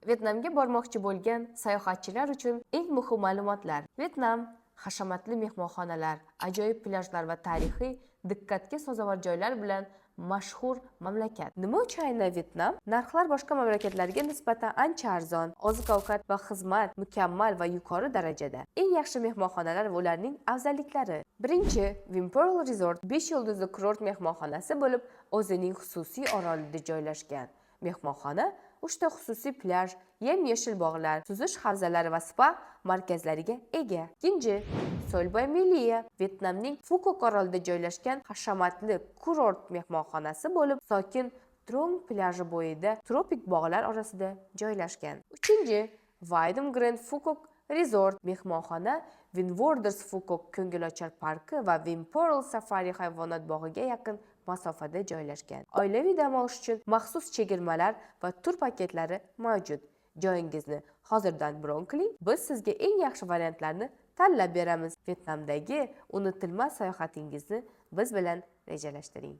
Vyetnamga bormoqchi bo'lgan sayohatchilar uchun eng muhim ma'lumotlar. Vyetnam hashamatli mehmonxonalar, ajoyib plyajlar va tarixiy, diqqatga sazovor joylar bilan mashhur mamlakat. Nima uchun aynan Vyetnam? Narxlar boshqa mamlakatlarga nisbatan ancha arzon, oziq-ovqat va xizmat mukammal va yuqori darajada. Eng yaxshi mehmonxonalar va ularning afzalliklari. Birinchi, Vinpearl Resort 5 yulduzli kurort mehmonxonasi bo'lib, o'zining xususiy orolida joylashgan. Mehmonxona 3 ta xususiy plyaj, yam-yashil bog'lar, suzish havzalari va spa markazlariga ega. Ikkinchi, Sol by Melia Vyetnamning Phuoc orolida joylashgan hashamatli kurort mehmonxonasi bo'lib, sokin Trong plyaj bo'yida tropik bog'lar orasida joylashgan. Uchinchi, Vidom Grand Phuoc Resort mehmonxona Windwarders Phuoc ko'ngilochar parki va Vinpearl Safari hayvonot bog'iga yaqin masofada joylashgan. Oilaviy dam olish uchun maxsus chegirmalar va tur paketlari mavjud. Joyingizni hozirdan bron qiling. Biz sizga eng yaxshi variantlarni tanlab beramiz. Vyetnamdagi unutilmas sayohatingizni biz bilan rejalashtiring.